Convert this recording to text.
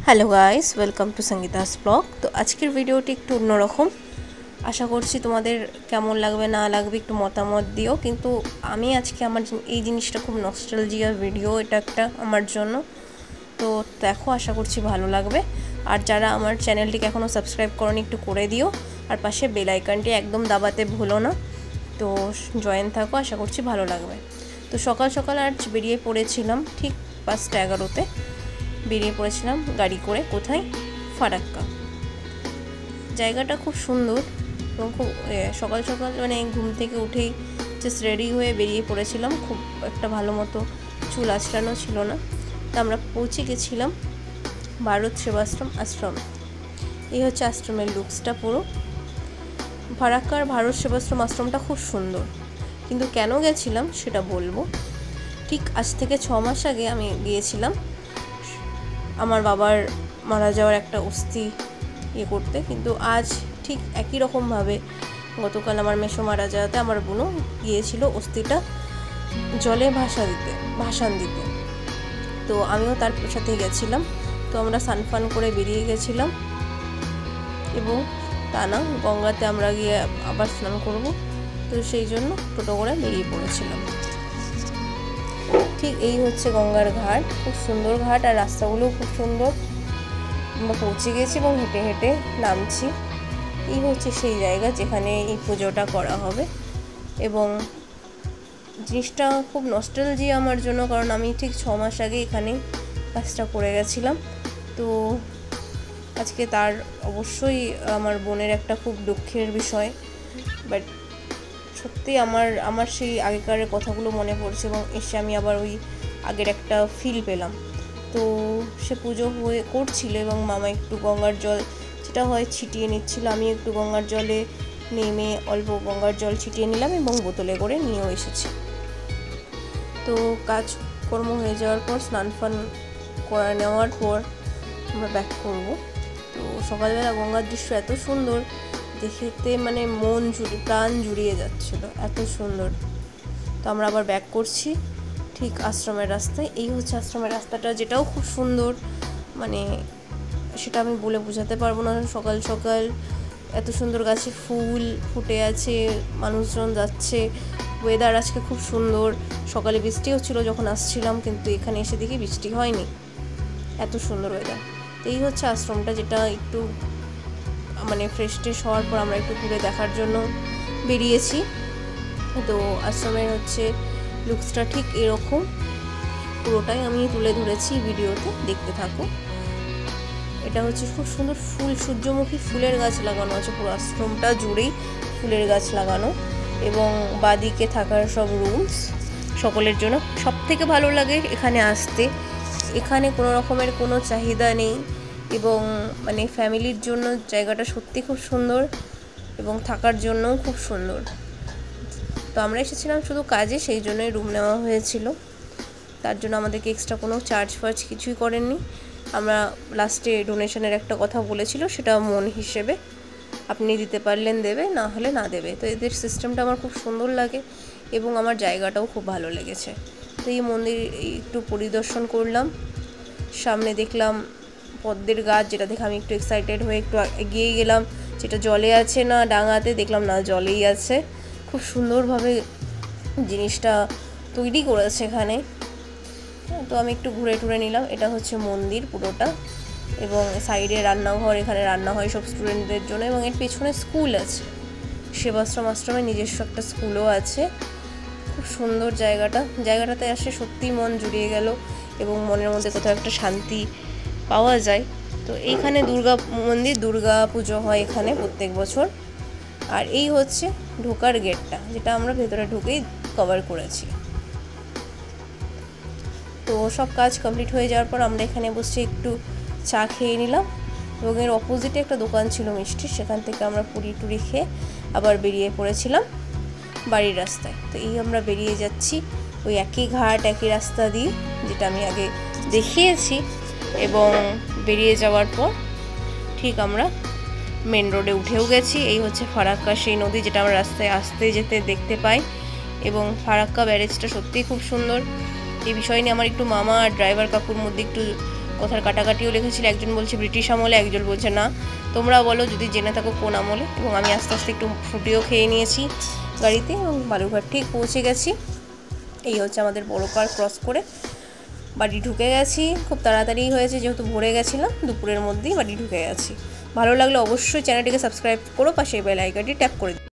Hello guys, welcome to Sangeeta's blog. তো আজকের ভিডিওটি একটু অন্যরকম, আশা করছি তোমাদের কেমন লাগবে না লাগবে একটু মতামত দিও। কিন্তু আমি আজকে আমার এই জিনিসটা খুব নস্টালজিয়া ভিডিও, এটা একটা আমার জন্য। তো দেখো, আশা করছি ভালো লাগবে। আর যারা আমার চ্যানেলটিকে এখনও সাবস্ক্রাইব করোনি একটু করে দিও, আর পাশে বেল আইকনটি একদম দাবাতে ভুলো না। তো জয়েন থাকো, আশা করছি ভালো লাগবে। তো সকাল সকাল আজ বেরিয়ে পড়েছিলাম, ঠিক 5:11-তে বেরিয়ে পড়েছিলাম গাড়ি করে। কোথায়? ফারাক্কা। জায়গাটা খুব সুন্দর এবং খুব সকাল সকাল মানে ঘুম থেকে উঠেই জাস্ট রেডি হয়ে বেরিয়ে পড়েছিলাম। খুব একটা ভালো মতো চুল আঁচড়ানো ছিল না। তা আমরা পৌঁছে গেছিলাম ভারত সেবাশ্রম আশ্রম। এই হচ্ছে আশ্রমের লুকসটা পুরো। ফারাক্কার ভারত সেবাশ্রম আশ্রমটা খুব সুন্দর, কিন্তু কেন গেছিলাম সেটা বলবো। ঠিক আজ থেকে 6 মাস আগে আমি গিয়েছিলাম আমার বাবার মারা যাওয়ার একটা অস্থি করতে। কিন্তু আজ ঠিক একই রকমভাবে গতকাল আমার মেসো মারা যাওয়াতে আমার বোনও গিয়েছিল অস্থিটা জলে ভাসান দিতে। তো আমিও তার সাথে গেছিলাম। তো আমরা সানফান করে বেরিয়ে গেছিলাম এবং তা না, গঙ্গাতে আমরা গিয়ে আবার স্নান করব। তো সেই জন্য টোটো করে বেরিয়ে পড়েছিলাম। ঠিক এই হচ্ছে গঙ্গার ঘাট, খুব সুন্দর ঘাট, আর রাস্তাগুলোও খুব সুন্দর। আমরা পৌঁছে গেছি এবং হেঁটে হেঁটে নামছি। এই হচ্ছে সেই জায়গা যেখানে এই পুজোটা করা হবে। এবং জিনিসটা খুব নস্টালজিয়া আমার জন্য, কারণ আমি ঠিক 6 মাস আগে এখানে কাজটা করে গেছিলাম। তো আজকে তার অবশ্যই আমার বোনের একটা খুব দুঃখের বিষয়, বাট সত্যি আমার সেই আগেকার কথাগুলো মনে পড়ছে এবং এসে আমি আবার ওই আগের একটা ফিল পেলাম। তো সে পুজো করছিল এবং মামা একটু গঙ্গার জল যেটা হয় ছিটিয়ে নিচ্ছিল। আমি একটু গঙ্গার জলে নেমে অল্প গঙ্গার জল ছিটিয়ে নিলাম এবং বোতলে করে নিয়েও এসেছি। তো কাজকর্ম হয়ে যাওয়ার পর স্নান ফান করে নেওয়ার পর আমরা ব্যাক করব। তো সকালবেলা গঙ্গার দৃশ্য এত সুন্দর দেখতে, মানে মন প্রাণ জুড়িয়ে যাচ্ছিল, এত সুন্দর। তো আমরা আবার ব্যাক করছি ঠিক আশ্রমের রাস্তায়। এই হচ্ছে আশ্রমের রাস্তাটা, যেটাও খুব সুন্দর, মানে সেটা আমি বলে বোঝাতে পারবো না। সকাল সকাল এত সুন্দর গাছে ফুল ফুটে আছে, মানুষজন যাচ্ছে, ওয়েদার আজকে খুব সুন্দর। সকালে বৃষ্টি হচ্ছিল যখন আসছিলাম, কিন্তু এখানে এসে দেখি বৃষ্টি হয়নি, এত সুন্দর ওয়েদার। তো এই হচ্ছে আশ্রমটা, যেটা একটু মানে ফ্রেশ ট্রেশ হওয়ার পর আমরা একটু ঘুরে দেখার জন্য বেরিয়েছি। তো আশ্রমের হচ্ছে লুকসটা ঠিক এরকম, পুরোটাই আমি তুলে ধরেছি ভিডিওতে, দেখতে থাকো। এটা হচ্ছে খুব সুন্দর ফুল, সূর্যমুখী ফুলের গাছ লাগানো আছে পুরো আশ্রমটা জুড়েই, ফুলের গাছ লাগানো। এবং বাদিকে থাকার সব রুমস সকলের জন্য। সব থেকে ভালো লাগে এখানে আসতে, এখানে কোনো রকমের কোনো চাহিদা নেই এবং মানে ফ্যামিলির জন্য জায়গাটা সত্যি খুব সুন্দর এবং থাকার জন্যও খুব সুন্দর। তো আমরা এসেছিলাম শুধু কাজে, সেই জন্যই রুম নেওয়া হয়েছিল। তার জন্য আমাদেরকে এক্সট্রা কোনো চার্জ ফার্জ কিছুই করেননি। আমরা লাস্টে ডোনেশনের একটা কথা বলেছিল, সেটা মন হিসেবে আপনি দিতে পারলেন দেবে, না হলে না দেবে। তো এদের সিস্টেমটা আমার খুব সুন্দর লাগে এবং আমার জায়গাটাও খুব ভালো লেগেছে। তো এই মন্দির একটু পরিদর্শন করলাম, সামনে দেখলাম পদ্মের গাছ, যেটা দেখে আমি একটু এক্সাইটেড হয়ে একটু এগিয়ে গেলাম। যেটা জলে আছে না ডাঙাতে, দেখলাম না জলেই আছে। খুব সুন্দরভাবে জিনিসটা তৈরি করেছে এখানে। তো আমি একটু ঘুরে টুরে নিলাম। এটা হচ্ছে মন্দির পুরোটা, এবং সাইডে রান্নাঘর, এখানে রান্না হয় সব স্টুডেন্টদের জন্য। এবং এর পেছনে স্কুল আছে, সেবাশ্রম আশ্রমের নিজস্ব একটা স্কুলও আছে। খুব সুন্দর জায়গাটাতে আসে সত্যিই মন জুড়িয়ে গেল এবং মনের মধ্যে কোথাও একটা শান্তি পাওয়া যায়। তো এইখানে দুর্গা পুজো হয় এখানে প্রত্যেক বছর। আর এই হচ্ছে ঢোকার গেটটা, যেটা আমরা ভেতরে ঢুকেই কভার করেছি। তো সব কাজ কমপ্লিট হয়ে যাওয়ার পর আমরা এখানে বসে একটু চা খেয়ে নিলাম এবং এর অপোজিটে একটা দোকান ছিল মিষ্টি, সেখান থেকে আমরা পুরি টুরি খেয়ে আবার বেরিয়ে পড়েছিলাম বাড়ির রাস্তায়। তো এই আমরা বেরিয়ে যাচ্ছি ওই একই ঘাট একই রাস্তা দিয়ে, যেটা আমি আগে দেখিয়েছি। এবং বেরিয়ে যাওয়ার পর ঠিক আমরা মেন রোডে উঠেও গেছি। এই হচ্ছে ফারাক্কা সেই নদী, যেটা আমরা রাস্তায় আসতে যেতে দেখতে পাই। এবং ফারাক্কা ব্যারেজটা সত্যিই খুব সুন্দর। এই বিষয় নিয়ে আমার একটু মামা আর ড্রাইভার কাকুর মধ্যে একটু কথার কাটাকাটিও লিখেছিল, একজন বলছে ব্রিটিশ আমলে, একজন বলছে না। তোমরা বলো যদি জেনে থাকো কোন আমলে। এবং আমি আস্তে আস্তে একটু ফুটিও খেয়ে নিয়েছি গাড়িতে এবং বালুরঘাট ঠিক পৌঁছে গেছি। এই হচ্ছে আমাদের বড় পার্ক ক্রস করে বাড়ি ঢুকে গেছি। খুব তাড়াতাড়ি হয়েছে যেহেতু ভরে গেছিলাম, দুপুরের মধ্যেই বাড়ি ঢুকে গেছি। ভালো লাগলে অবশ্যই চ্যানেলটিকে সাবস্ক্রাইব করো, পাশে বেল আইকনটি ট্যাপ করে দিও।